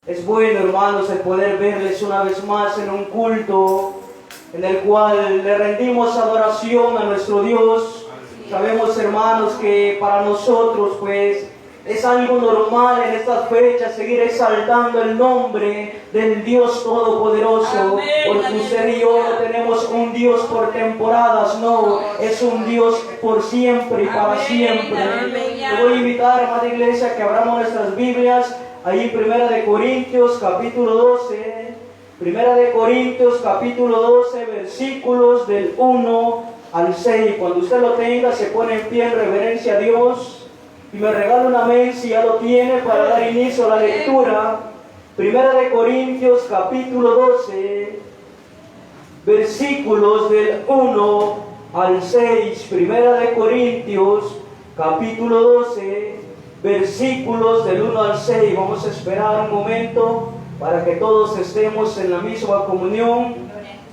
Es bueno, hermanos, el poder verles una vez más en un culto en el cual le rendimos adoración a nuestro Dios. Sabemos, hermanos, que para nosotros, pues, es algo normal en estas fechas seguir exaltando el nombre del Dios Todopoderoso. Porque usted y yo no tenemos un Dios por temporadas, no, es un Dios por siempre y para siempre. Te voy a invitar, amada iglesia, que abramos nuestras Biblias ahí en 1 Corintios capítulo 12. 1 Corintios capítulo 12, versículos del 1 al 6. Cuando usted lo tenga, se pone en pie en reverencia a Dios y me regala un amén si ya lo tiene para dar inicio a la lectura. 1 Corintios capítulo 12, versículos del 1 al 6. 1 Corintios capítulo 12, versículos del 1 al 6. Vamos a esperar un momento para que todos estemos en la misma comunión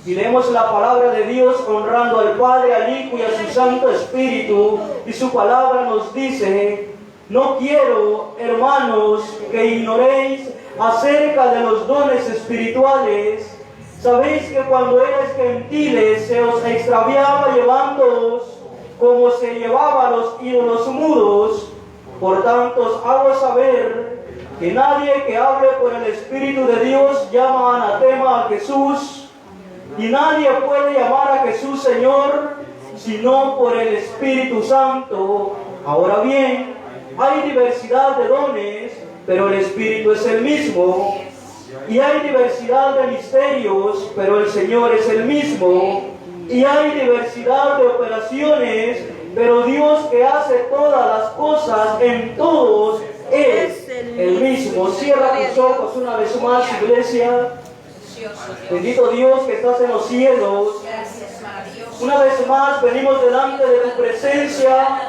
y leemos la palabra de Dios honrando al Padre, al Hijo y a su Santo Espíritu. Y su palabra nos dice: no quiero, hermanos, que ignoréis acerca de los dones espirituales. Sabéis que cuando erais gentiles se os extraviaba llevándoos como se llevaba a los ídolos mudos. Por tanto os hago saber que nadie que hable por el Espíritu de Dios llama anatema a Jesús, y nadie puede llamar a Jesús Señor sino por el Espíritu Santo. Ahora bien, hay diversidad de dones, pero el Espíritu es el mismo. Y hay diversidad de misterios, pero el Señor es el mismo. Y hay diversidad de operaciones, pero Dios que hace todas las cosas en todos es el mismo. Cierra tus ojos una vez más, iglesia. Bendito Dios que estás en los cielos. Una vez más venimos delante de tu presencia,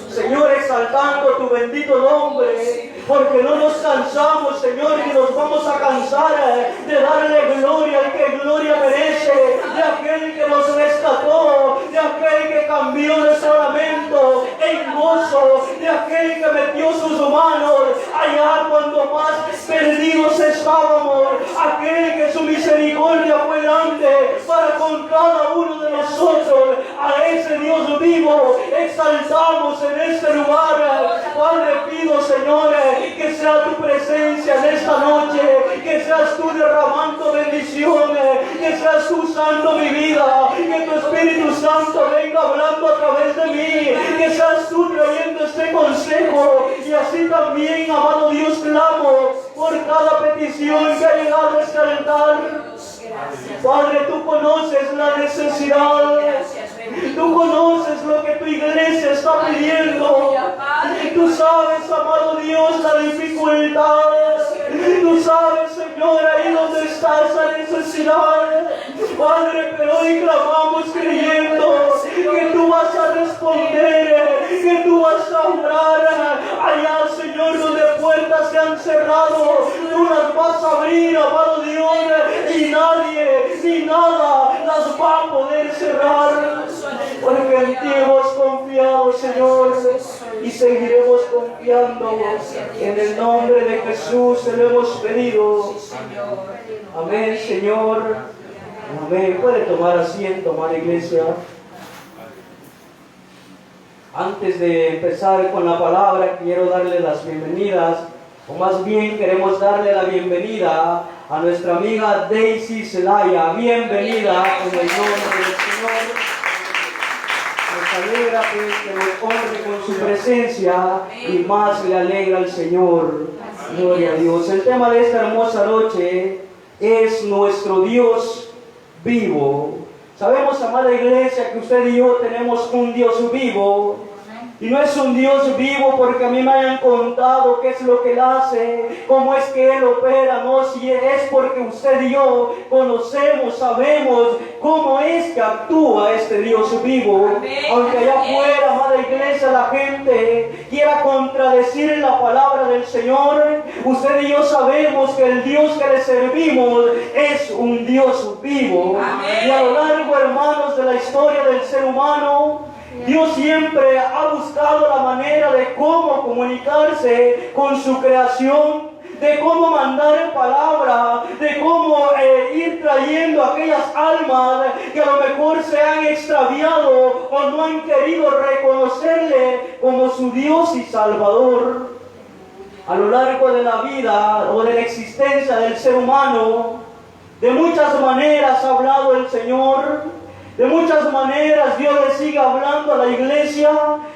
Señor, exaltando tu bendito nombre, porque no nos cansamos, Señor, ni nos vamos a cansar de darle gloria al que gloria merece, de aquel que nos rescató, de aquel que cambió nuestro lamento en gozo, de aquel que metió sus manos allá cuando más perdidos estábamos, aquel que su misericordia fue grande para con cada uno de nosotros. A ese Dios vivo exaltamos en este lugar. Padre, pido, Señor, que sea tu presencia en esta noche, que seas tú derramando bendiciones, que seas tú usando mi vida, que tu Espíritu Santo venga hablando a través de mí, que seas tú trayendo este consejo. Y así también, amado Dios, clamo por cada petición que ha llegado a este altar. Padre, tú conoces la necesidad, tú conoces lo que tu iglesia está pidiendo, tú sabes, amado Dios, la dificultad, tú sabes, Señor, ahí donde está esa necesidad. Padre, pero hoy clamamos creyendo que tú vas a responder, que tú vas a obrar allá, Señor, donde puertas se han cerrado, tú las vas a abrir, amado Dios, y nadie ni nada las va a poder cerrar, porque en ti hemos confiado, Señor, y seguiremos confiando. En el nombre de Jesús te lo hemos pedido. Amén, Señor. Amén. Puede tomar asiento, amada iglesia. Antes de empezar con la palabra, quiero darle las bienvenidas, o más bien queremos darle la bienvenida a nuestra amiga Daisy Zelaya. Bienvenida en el nombre del Señor. Nos alegra pues, que nos honre con su presencia, y más le alegra al Señor. Gloria a Dios. El tema de esta hermosa noche es nuestro Dios vivo. Sabemos, amada iglesia, que usted y yo tenemos un Dios vivo. Y no es un Dios vivo porque a mí me hayan contado qué es lo que Él hace, cómo es que Él opera, no, si es porque usted y yo conocemos, sabemos cómo es que actúa este Dios vivo. Aunque allá afuera, amada iglesia, la gente quiera contradecir la palabra del Señor, usted y yo sabemos que el Dios que le servimos es un Dios vivo. Y a lo largo, hermanos, de la historia del ser humano, Dios siempre ha buscado la manera de cómo comunicarse con su creación. de cómo mandar palabra, de cómo ir trayendo aquellas almas que a lo mejor se han extraviado o no han querido reconocerle como su Dios y Salvador. A lo largo de la vida o de la existencia del ser humano, de muchas maneras ha hablado el Señor. De muchas maneras Dios le sigue hablando a la iglesia,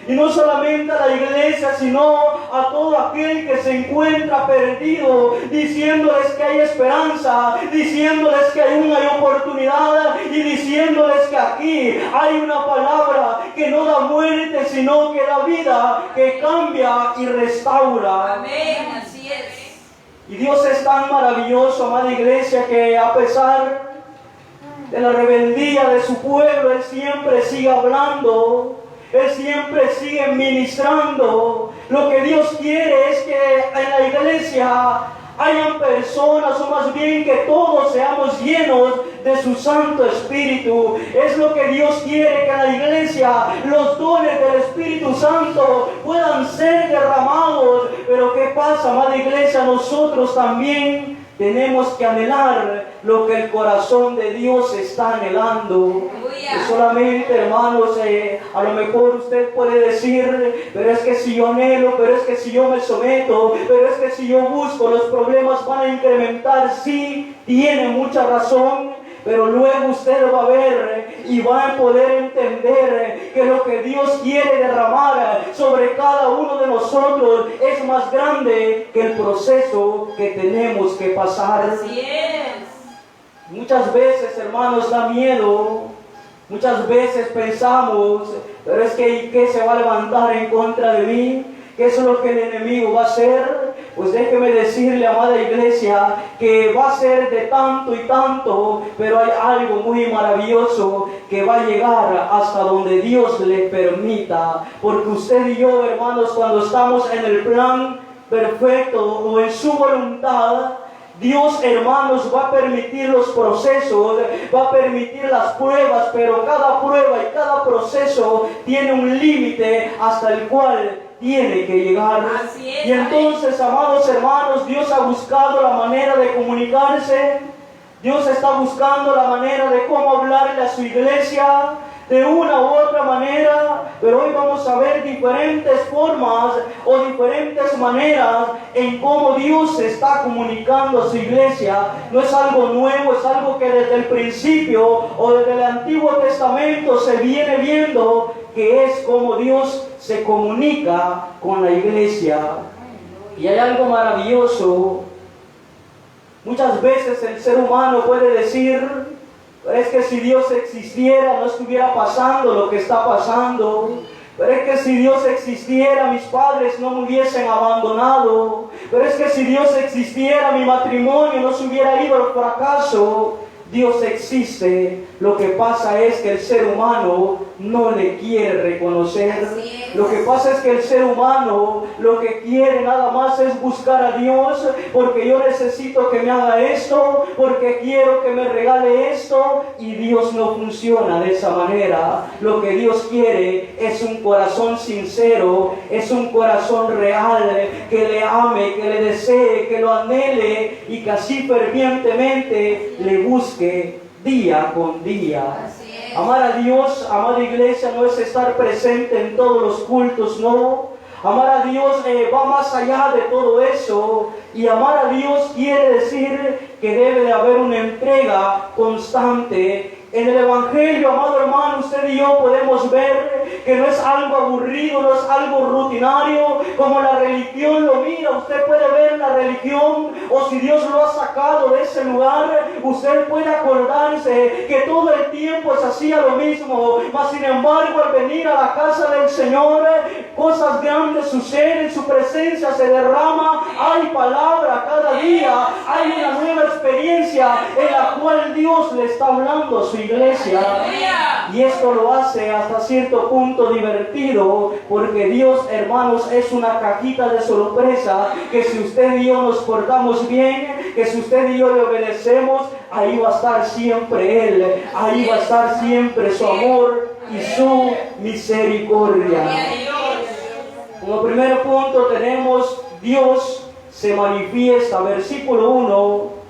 y no solamente a la iglesia, sino a todo aquel que se encuentra perdido, diciéndoles que hay esperanza, diciéndoles que hay oportunidad, y diciéndoles que aquí hay una palabra que no da muerte, sino que da vida, que cambia y restaura. Amén, así es. Y Dios es tan maravilloso, amada iglesia, que a pesar de la rebeldía de su pueblo, Él siempre sigue hablando, Él siempre sigue ministrando. Lo que Dios quiere es que en la iglesia hayan personas, o más bien que todos seamos llenos de su Santo Espíritu. Es lo que Dios quiere, que en la iglesia los dones del Espíritu Santo puedan ser derramados. Pero ¿qué pasa, amada iglesia? Nosotros también tenemos que anhelar lo que el corazón de Dios está anhelando. Y solamente, hermanos, a lo mejor usted puede decir, pero es que si yo anhelo, pero es que si yo me someto, pero es que si yo busco, los problemas van a incrementar. Sí, tiene mucha razón. Pero luego usted va a ver y va a poder entender que lo que Dios quiere derramar sobre cada uno de nosotros es más grande que el proceso que tenemos que pasar. Así es. Muchas veces, hermanos, da miedo. Muchas veces pensamos, pero es que ¿y qué se va a levantar en contra de mí? ¿Qué es lo que el enemigo va a hacer? Pues déjeme decirle, amada iglesia, que va a ser de tanto y tanto, pero hay algo muy maravilloso que va a llegar hasta donde Dios le permita. Porque usted y yo, hermanos, cuando estamos en el plan perfecto o en su voluntad, Dios, hermanos, va a permitir los procesos, va a permitir las pruebas, pero cada prueba y cada proceso tiene un límite hasta el cual tiene que llegar. Así es, y entonces, amados hermanos, Dios ha buscado la manera de comunicarse. Dios está buscando la manera de cómo hablarle a su iglesia de una u otra manera, pero hoy vamos a ver diferentes formas o diferentes maneras en cómo Dios se está comunicando a su iglesia. No es algo nuevo, es algo que desde el principio o desde el Antiguo Testamento se viene viendo, que es como Dios se comunica con la iglesia. Y hay algo maravilloso. Muchas veces el ser humano puede decir, es que si Dios existiera no estuviera pasando lo que está pasando. Pero es que si Dios existiera, mis padres no me hubiesen abandonado. Pero es que si Dios existiera, mi matrimonio no se hubiera ido al fracaso. Dios existe, lo que pasa es que el ser humano no le quiere reconocer. Lo que pasa es que el ser humano lo que quiere nada más es buscar a Dios, porque yo necesito que me haga esto, porque quiero que me regale esto, y Dios no funciona de esa manera. Lo que Dios quiere es un corazón sincero, es un corazón real, que le ame, que le desee, que lo anhele, y que así fervientemente le busque día con día. Amar a Dios, amada iglesia, no es estar presente en todos los cultos, no. Amar a Dios va más allá de todo eso. Y amar a Dios quiere decir que debe de haber una entrega constante. En el Evangelio, amado hermano, usted y yo podemos ver que no es algo aburrido, no es algo rutinario, como la religión lo mira. Usted puede ver la religión, o si Dios lo ha sacado de ese lugar, usted puede acordarse que todo el tiempo se hacía lo mismo. Mas sin embargo, al venir a la casa del Señor, cosas grandes suceden, su presencia se derrama, hay palabra cada día, hay una nueva experiencia en la cual Dios le está hablando a su iglesia. Y esto lo hace hasta cierto punto divertido, porque Dios, hermanos, es una cajita de sorpresa, que si usted y yo nos portamos bien, que si usted y yo le obedecemos, ahí va a estar siempre Él, ahí va a estar siempre su amor y su misericordia. Como primer punto tenemos, Dios se manifiesta. Versículo 1.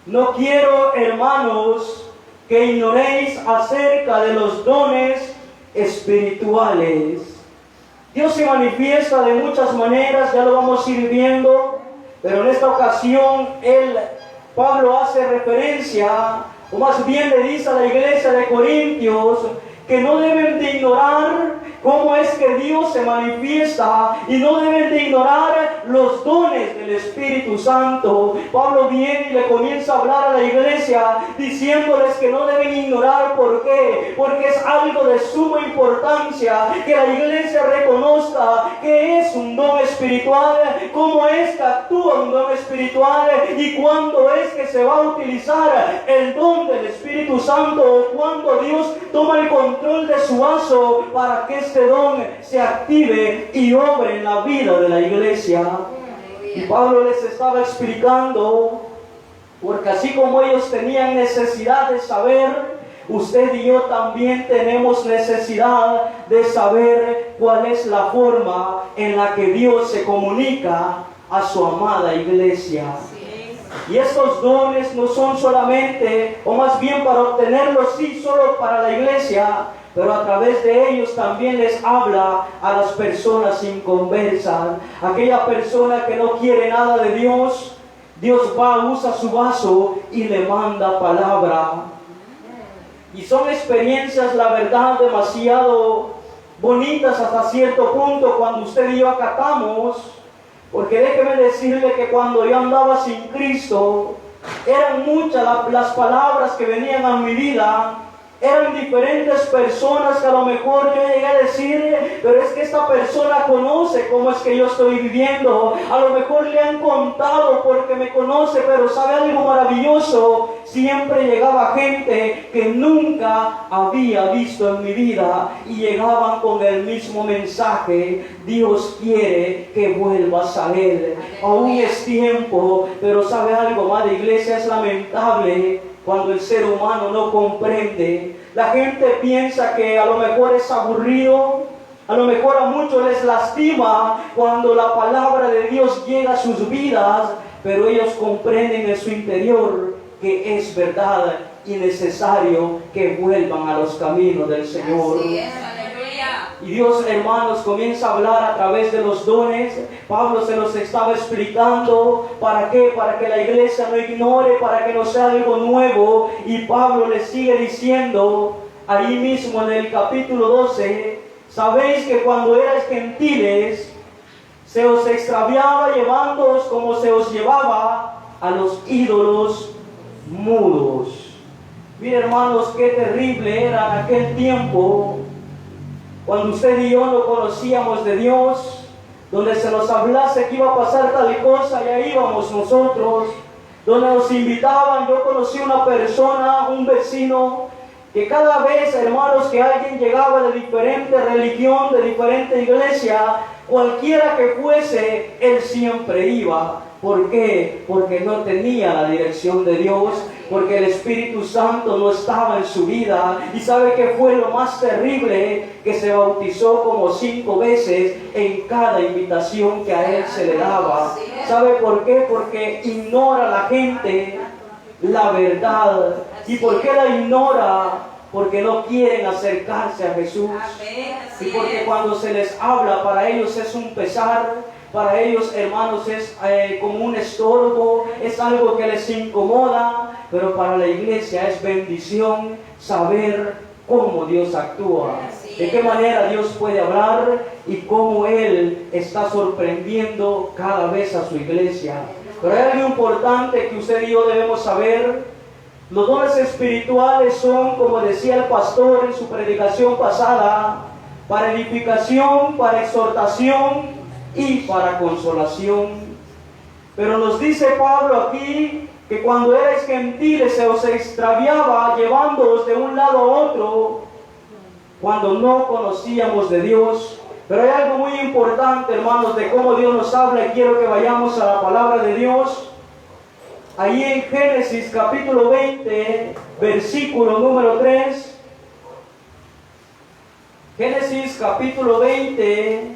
No quiero, hermanos, que ignoréis acerca de los dones espirituales. Dios se manifiesta de muchas maneras, ya lo vamos a ir viendo, pero en esta ocasión Pablo hace referencia, o más bien le dice a la iglesia de Corintios, que no deben de ignorar cómo es que Dios se manifiesta y no deben de ignorar los dones del Espíritu Santo. Pablo viene y le comienza a hablar a la iglesia diciéndoles que no deben ignorar. ¿Por qué? Porque es algo de suma importancia que la iglesia reconozca que es un don espiritual, cómo es que actúa un don espiritual y cuándo es que se va a utilizar el don del Espíritu Santo, o cuándo Dios toma el control de su vaso para que este don se active y obre en la vida de la iglesia. Y Pablo les estaba explicando, porque así como ellos tenían necesidad de saber, usted y yo también tenemos necesidad de saber cuál es la forma en la que Dios se comunica a su amada iglesia. Y estos dones no son solamente, o más bien para obtenerlos sí, solo para la iglesia, pero a través de ellos también les habla a las personas inconversas. Aquella persona que no quiere nada de Dios, Dios va, usa su vaso y le manda palabra. Y son experiencias, la verdad, demasiado bonitas hasta cierto punto cuando usted y yo acatamos. Porque déjeme decirle que cuando yo andaba sin Cristo, eran muchas las palabras que venían a mi vida. Eran diferentes personas que a lo mejor yo llegué a decir, pero es que esta persona conoce cómo es que yo estoy viviendo. A lo mejor le han contado porque me conoce, pero sabe algo maravilloso. Siempre llegaba gente que nunca había visto en mi vida y llegaban con el mismo mensaje: Dios quiere que vuelvas a Él. Aún es tiempo, pero sabe algo, madre iglesia, es lamentable cuando el ser humano no comprende. La gente piensa que a lo mejor es aburrido, a lo mejor a muchos les lastima cuando la palabra de Dios llega a sus vidas, pero ellos comprenden en su interior que es verdad y necesario que vuelvan a los caminos del Señor. Así es, aleluya. Y Dios, hermanos, comienza a hablar a través de los dones. Pablo se los estaba explicando. ¿Para qué? Para que la iglesia no ignore, para que no sea algo nuevo. Y Pablo les sigue diciendo, ahí mismo en el capítulo 12, sabéis que cuando erais gentiles, se os extraviaba llevándoos como se os llevaba a los ídolos mudos. Miren, hermanos, qué terrible era en aquel tiempo, cuando usted y yo no conocíamos de Dios, donde se nos hablase que iba a pasar tal cosa y ahí íbamos nosotros, donde nos invitaban. Yo conocí una persona, un vecino, que cada vez, hermanos, que alguien llegaba de diferente religión, de diferente iglesia, cualquiera que fuese, él siempre iba. ¿Por qué? Porque no tenía la dirección de Dios, porque el Espíritu Santo no estaba en su vida. ¿Y sabe qué fue lo más terrible? Que se bautizó como 5 veces en cada invitación que a él se le daba. ¿Sabe por qué? Porque ignora la gente la verdad. ¿Y por qué la ignora? Porque no quieren acercarse a Jesús. Y porque cuando se les habla, para ellos es un pesar. Para ellos, hermanos, es como un estorbo, es algo que les incomoda, pero para la iglesia es bendición saber cómo Dios actúa, de qué manera Dios puede hablar y cómo Él está sorprendiendo cada vez a su iglesia. Pero hay algo importante que usted y yo debemos saber. Los dones espirituales son, como decía el pastor en su predicación pasada, para edificación, para exhortación y para consolación. Pero nos dice Pablo aquí que cuando erais gentiles se os extraviaba llevándoos de un lado a otro cuando no conocíamos de Dios. Pero hay algo muy importante, hermanos, de cómo Dios nos habla, y quiero que vayamos a la palabra de Dios. Ahí en Génesis capítulo 20, versículo número 3. Génesis capítulo 20,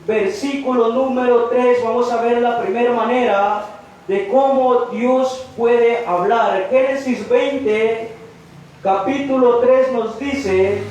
versículo número 3, vamos a ver la primera manera de cómo Dios puede hablar. Génesis 20, capítulo 3 nos dice: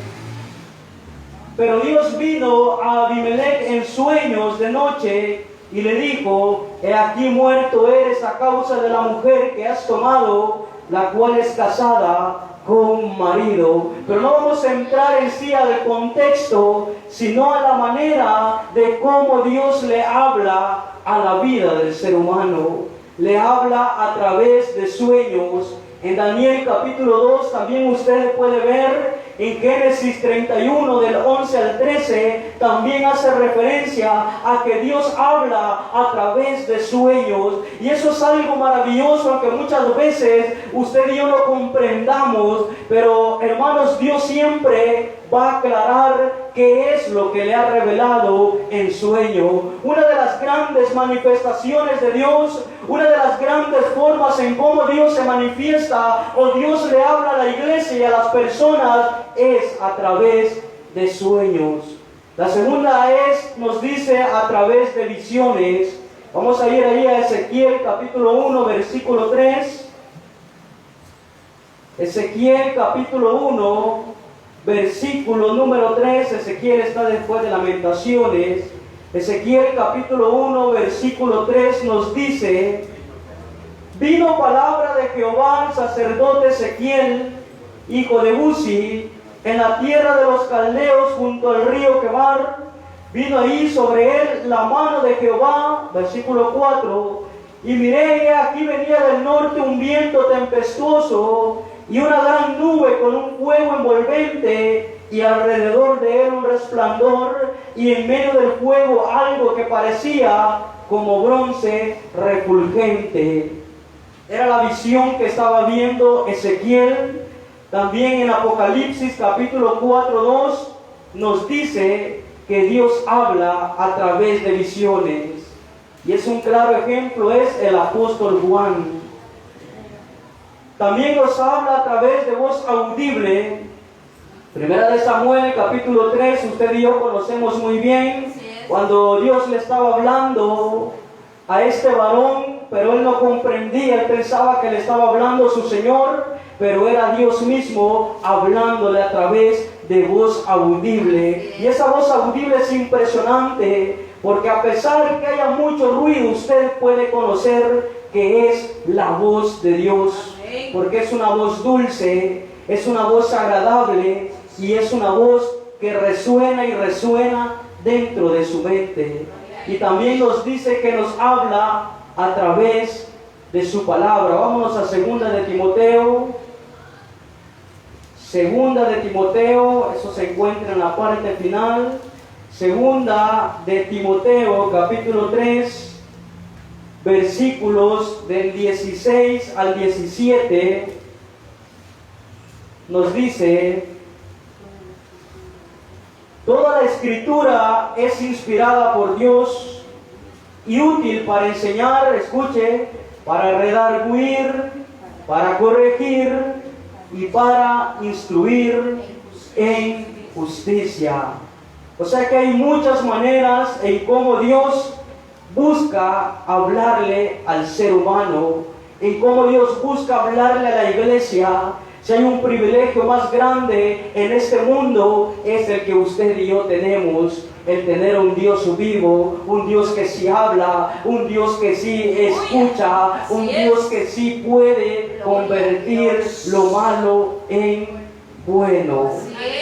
pero Dios vino a Abimelech en sueños de noche y le dijo: he aquí muerto eres a causa de la mujer que has tomado, la cual es casada con marido. Pero no vamos a entrar en sí al contexto, sino a la manera de cómo Dios le habla a la vida del ser humano. Le habla a través de sueños. En Daniel capítulo 2 también usted puede ver, en Génesis 31 del 11 al 13, también hace referencia a que Dios habla a través de sueños. Y eso es algo maravilloso, aunque muchas veces usted y yo no comprendamos. Pero hermanos, Dios siempre va a aclarar qué es lo que le ha revelado en sueño. Una de las grandes manifestaciones de Dios, una de las grandes formas en cómo Dios se manifiesta o Dios le habla a la iglesia y a las personas, es a través de sueños. La segunda es, nos dice, a través de visiones. Vamos a ir ahí a Ezequiel capítulo 1, versículo 3. Ezequiel capítulo 1, versículo número 3. Ezequiel está después de Lamentaciones. Ezequiel capítulo 1, versículo 3 nos dice: vino palabra de Jehová al sacerdote Ezequiel, hijo de Buzi, en la tierra de los caldeos junto al río Quebar. Vino ahí sobre él la mano de Jehová, versículo 4, y miré, y aquí venía del norte un viento tempestuoso y una gran nube con un fuego envolvente, y alrededor de él un resplandor, y en medio del fuego algo que parecía como bronce refulgente. Era la visión que estaba viendo Ezequiel. También en Apocalipsis capítulo 4, 2 nos dice que Dios habla a través de visiones. Y es un claro ejemplo, es el apóstol Juan. También nos habla a través de voz audible. Primera de Samuel capítulo 3, usted y yo conocemos muy bien, cuando Dios le estaba hablando a este varón, pero él no comprendía, él pensaba que le estaba hablando su Señor, pero era Dios mismo hablándole a través de voz audible. Y esa voz audible es impresionante, porque a pesar de que haya mucho ruido, usted puede conocer que es la voz de Dios, porque es una voz dulce, es una voz agradable, y es una voz que resuena y resuena dentro de su mente. Y también nos dice que nos habla a través de su palabra. Vámonos a segunda de Timoteo. Segunda de Timoteo, eso se encuentra en la parte final. Segunda de Timoteo, capítulo 3, versículos del 16 al 17, nos dice: toda la escritura es inspirada por Dios y útil para enseñar, escuche, para redarguir, para corregir y para instruir en justicia. O sea que hay muchas maneras en cómo Dios busca hablarle al ser humano, en cómo Dios busca hablarle a la iglesia. Si hay un privilegio más grande en este mundo, es el que usted y yo tenemos, el tener un Dios vivo, un Dios que sí habla, un Dios que sí escucha, un Dios que sí puede convertir lo malo en bueno.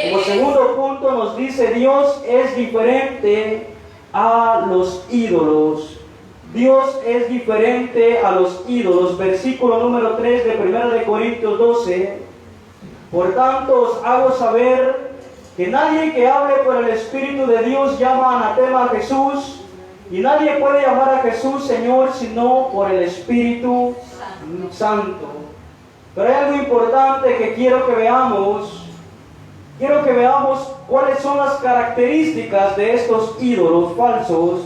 Como segundo punto nos dice: Dios es diferente a los ídolos. Dios es diferente a los ídolos. Versículo número 3 de 1 de Corintios 12. Por tanto os hago saber que nadie que hable por el Espíritu de Dios llama anatema a Jesús, y nadie puede llamar a Jesús Señor sino por el Espíritu Santo. Pero hay algo importante que quiero que veamos. Quiero que veamos cuáles son las características de estos ídolos falsos.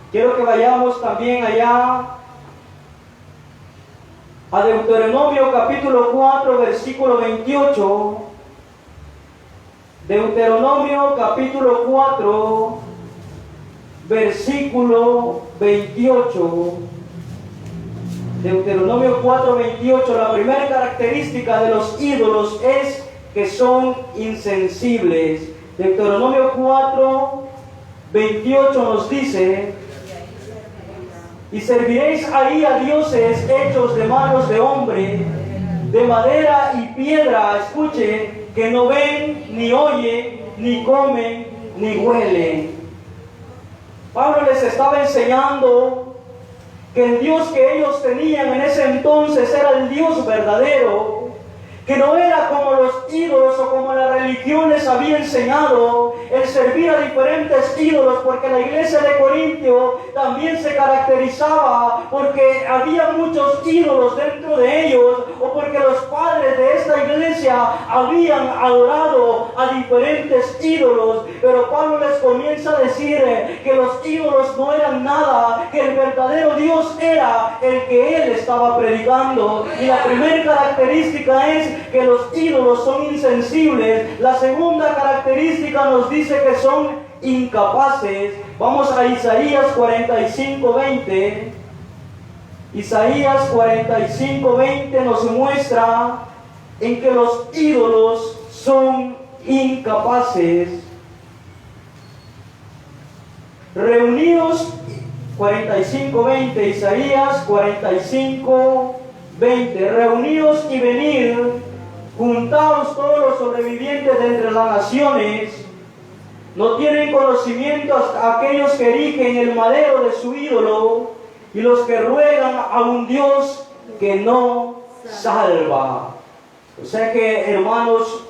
Quiero que vayamos también allá a Deuteronomio capítulo 4, versículo 28. Deuteronomio capítulo 4, versículo 28. Deuteronomio 4:28, la primera característica de los ídolos es que son insensibles. Deuteronomio 4:28 nos dice: y serviréis ahí a dioses hechos de manos de hombre, de madera y piedra, escuchen, que no ven, ni oyen, ni comen, ni huelen. Pablo les estaba enseñando que el Dios que ellos tenían en ese entonces era el Dios verdadero, que no era como los ídolos o como la religión les había enseñado el servir a diferentes ídolos, porque la iglesia de Corintio también se caracterizaba porque había muchos ídolos dentro de ellos, o porque los padres de esta iglesia habían adorado a diferentes ídolos. Pero Pablo les comienza a decir que los ídolos no eran nada, que el verdadero Dios era el que él estaba predicando. Y la primera característica es que los ídolos son insensibles. La segunda característica nos dice que son incapaces. Vamos a Isaías 45:20. Isaías 45:20 nos muestra en que los ídolos son incapaces. Reunidos, 45:20, Isaías 45:20, reunidos y venid, juntaos todos los sobrevivientes de entre las naciones. No tienen conocimiento hasta aquellos que erigen el madero de su ídolo y los que ruegan a un Dios que no salva. O sea que, hermanos,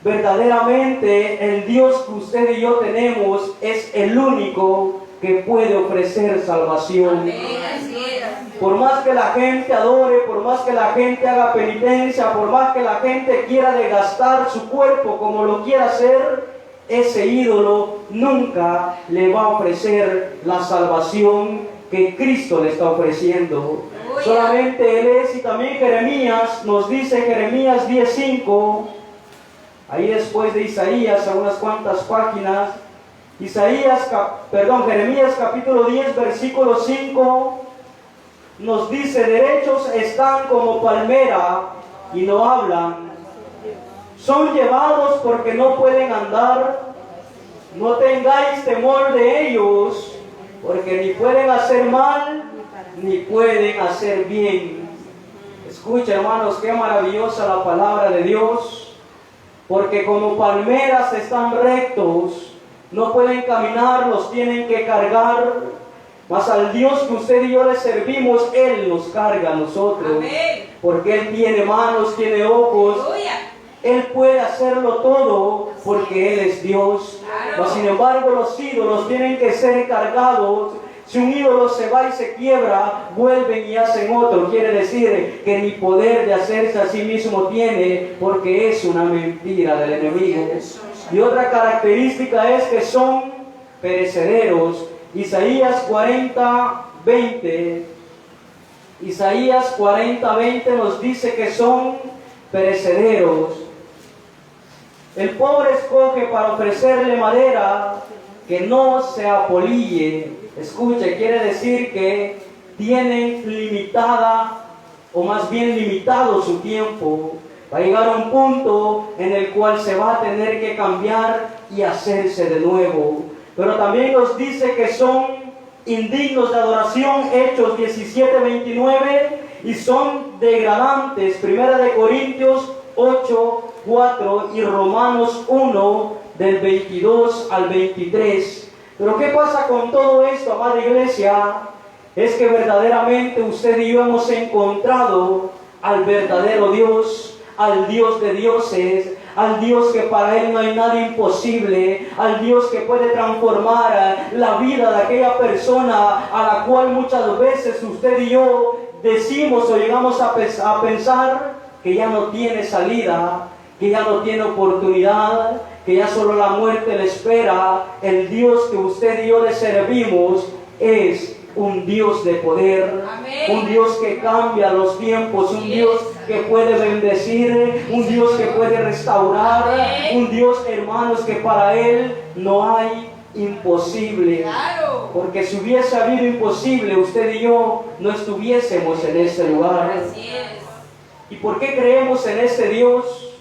verdaderamente el Dios que usted y yo tenemos es el único que puede ofrecer salvación. Amén, así es. Por más que la gente adore, por más que la gente haga penitencia, por más que la gente quiera desgastar su cuerpo como lo quiera hacer, ese ídolo nunca le va a ofrecer la salvación que Cristo le está ofreciendo. Solamente Él es. Y también Jeremías nos dice, Jeremías 10:5, ahí después de Isaías, a unas cuantas páginas, Jeremías capítulo 10, versículo 5, nos dice: derechos están como palmera y no hablan, son llevados porque no pueden andar. No tengáis temor de ellos, porque ni pueden hacer mal, ni pueden hacer bien. Escucha, hermanos, qué maravillosa la palabra de Dios, porque como palmeras están rectos, no pueden caminar, los tienen que cargar, mas al Dios que usted y yo le servimos, Él nos carga a nosotros. Amén. Porque Él tiene manos, tiene ojos, Aleluya. Él puede hacerlo todo porque Él es Dios. Mas sin embargo los ídolos tienen que ser cargados. Si un ídolo se va y se quiebra, vuelven y hacen otro. Quiere decir que ni poder de hacerse a sí mismo tiene, porque es una mentira del enemigo. Y otra característica es que son perecederos. Isaías 40:20. Isaías 40:20 nos dice que son perecederos. El pobre escoge para ofrecerle madera que no se apolille. Escuche, quiere decir que tienen limitada, o más bien limitado su tiempo. Va a llegar a un punto en el cual se va a tener que cambiar y hacerse de nuevo. Pero también nos dice que son indignos de adoración, Hechos 17:29, y son degradantes, 1 Corintios 8:4 y Romanos 1 del 22 al 23. Pero ¿qué pasa con todo esto, amada iglesia? Es que verdaderamente usted y yo hemos encontrado al verdadero Dios, al Dios de dioses, al Dios que para Él no hay nada imposible, al Dios que puede transformar la vida de aquella persona a la cual muchas veces usted y yo decimos o llegamos a pensar que ya no tiene salida, que ya no tiene oportunidad, que ya solo la muerte le espera. El Dios que usted y yo le servimos es un Dios de poder, Amén. un Dios que cambia los tiempos, un Dios que puede bendecir, un Dios que puede restaurar, Amén. un Dios, hermanos, que para Él no hay imposible. Claro. Porque si hubiese habido imposible, usted y yo no estuviésemos en este lugar. Así es. ¿Y por qué creemos en este Dios?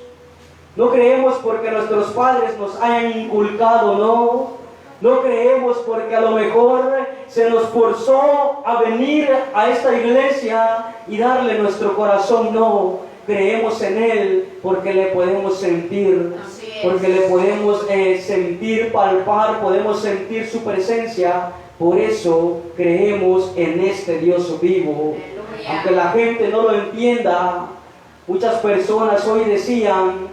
No creemos porque nuestros padres nos hayan inculcado, no. No creemos porque a lo mejor se nos forzó a venir a esta iglesia y darle nuestro corazón, no. Creemos en Él porque le podemos sentir, Así es. porque le podemos sentir, palpar, podemos sentir su presencia. Por eso creemos en este Dios vivo. Aleluya. Aunque la gente no lo entienda, muchas personas hoy decían,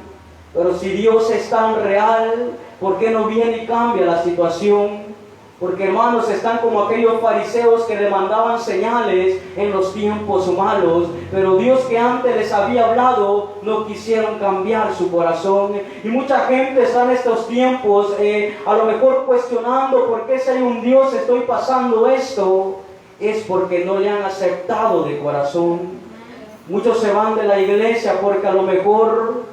pero si Dios es tan real, ¿por qué no viene y cambia la situación? Porque hermanos, están como aquellos fariseos que demandaban señales en los tiempos malos, pero Dios que antes les había hablado, no quisieron cambiar su corazón. Y mucha gente está en estos tiempos, a lo mejor cuestionando por qué si hay un Dios estoy pasando esto. Es porque no le han aceptado de corazón. Muchos se van de la iglesia porque a lo mejor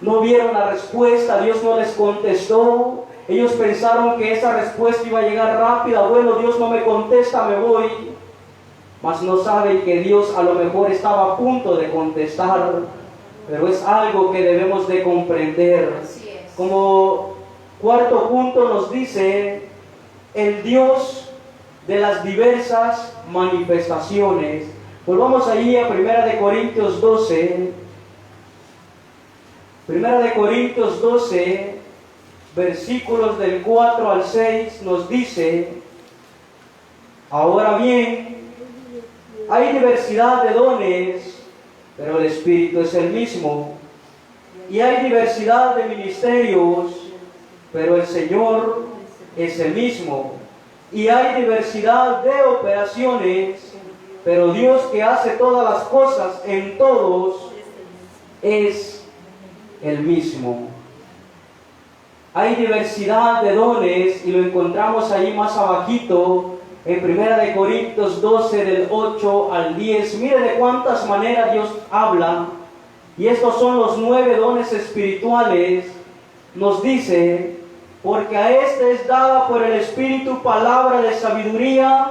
no vieron la respuesta, Dios no les contestó. Ellos pensaron que esa respuesta iba a llegar rápida. Bueno, Dios no me contesta, me voy. Mas no saben que Dios a lo mejor estaba a punto de contestar. Pero es algo que debemos de comprender. Así es. Como cuarto punto nos dice, el Dios de las diversas manifestaciones. Volvamos allí a 1 Corintios 12. 1 Corintios 12, versículos del 4 al 6 nos dice, ahora bien, hay diversidad de dones, pero el Espíritu es el mismo. Y hay diversidad de ministerios, pero el Señor es el mismo. Y hay diversidad de operaciones, pero Dios que hace todas las cosas en todos es el mismo. Hay diversidad de dones y lo encontramos ahí más abajito en 1 Corintios 12 del 8 al 10. Mire de cuántas maneras Dios habla. Y estos son los 9 dones espirituales. Nos dice, porque a este es dada por el Espíritu palabra de sabiduría,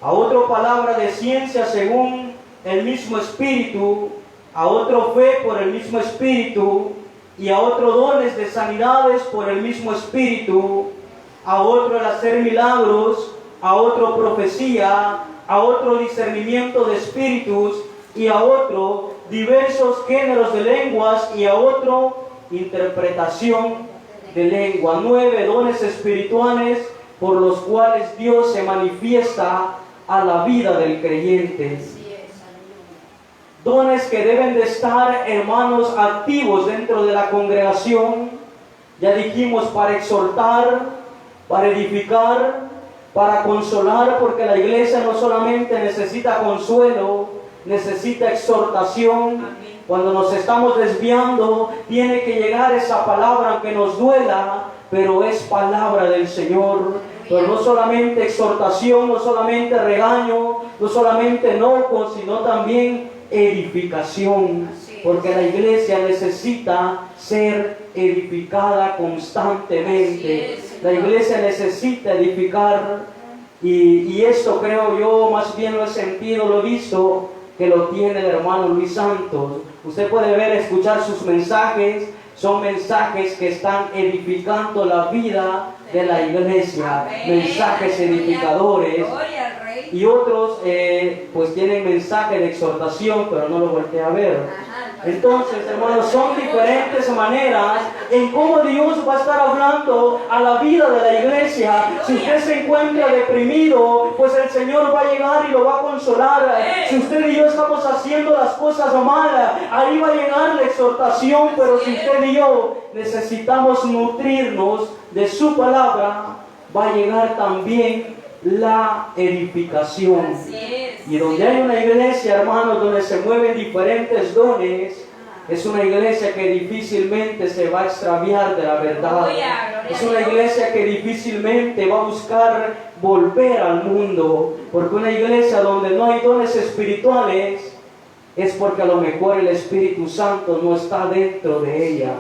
a otro palabra de ciencia según el mismo Espíritu, a otro fe por el mismo Espíritu, y a otro dones de sanidades por el mismo Espíritu, a otro el hacer milagros, a otro profecía, a otro discernimiento de espíritus, y a otro diversos géneros de lenguas, y a otro interpretación de lengua. 9 dones espirituales por los cuales Dios se manifiesta a la vida del creyente. Dones que deben de estar, hermanos, activos dentro de la congregación. Ya dijimos, para exhortar, para edificar, para consolar, porque la iglesia no solamente necesita consuelo, necesita exhortación. Cuando nos estamos desviando, tiene que llegar esa palabra, aunque nos duela, pero es palabra del Señor. Pero no solamente exhortación, no solamente regaño, no solamente enojo, sino también edificación, porque la iglesia necesita ser edificada constantemente. La iglesia necesita edificar, y esto creo yo, más bien lo he sentido, lo he visto, que lo tiene el hermano Luis Santos. Usted puede ver, escuchar sus mensajes, son mensajes que están edificando la vida de la iglesia, mensajes edificadores. Y otros pues tienen mensaje de exhortación, pero no lo volteé a ver. Entonces, hermanos, son diferentes maneras en cómo Dios va a estar hablando a la vida de la iglesia. Si usted se encuentra deprimido, pues el Señor va a llegar y lo va a consolar. Si usted y yo estamos haciendo las cosas malas, ahí va a llegar la exhortación. Pero si usted y yo necesitamos nutrirnos de su palabra, va a llegar también la edificación. Y donde hay una iglesia, hermanos, donde se mueven diferentes dones, es una iglesia que difícilmente se va a extraviar de la verdad. Es una iglesia que difícilmente va a buscar volver al mundo, porque una iglesia donde no hay dones espirituales es porque a lo mejor el Espíritu Santo no está dentro de ella.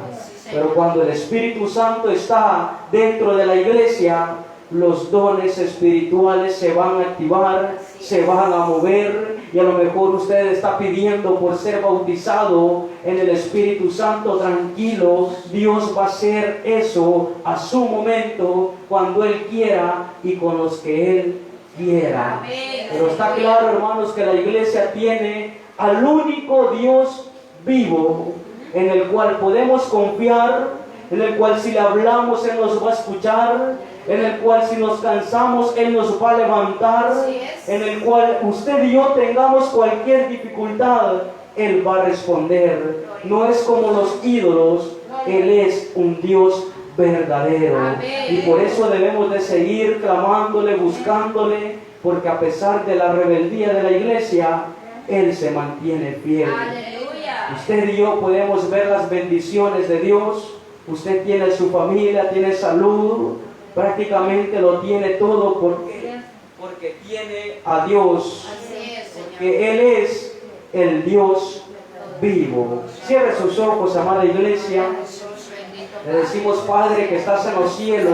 Pero cuando el Espíritu Santo está dentro de la iglesia, los dones espirituales se van a activar, se van a mover, y a lo mejor usted está pidiendo por ser bautizado en el Espíritu Santo. Tranquilo, Dios va a hacer eso a su momento, cuando Él quiera y con los que Él quiera. Amén. Pero está claro, hermanos, que la iglesia tiene al único Dios vivo, en el cual podemos confiar, en el cual si le hablamos Él nos va a escuchar, en el cual si nos cansamos Él nos va a levantar, Así es. en el cual usted y yo tengamos cualquier dificultad, Él va a responder. No es como los ídolos, Él es un Dios verdadero. Amén. Y por eso debemos de seguir clamándole, buscándole, porque a pesar de la rebeldía de la iglesia, Él se mantiene fiel. Aleluya. Usted y yo podemos ver las bendiciones de Dios. Usted tiene su familia, tiene salud, prácticamente lo tiene todo porque tiene a Dios, Así es, Señor. que Él es el Dios vivo. Cierre sus ojos, amada iglesia. Jesús, bendito Le decimos, Padre, que estás en los cielos.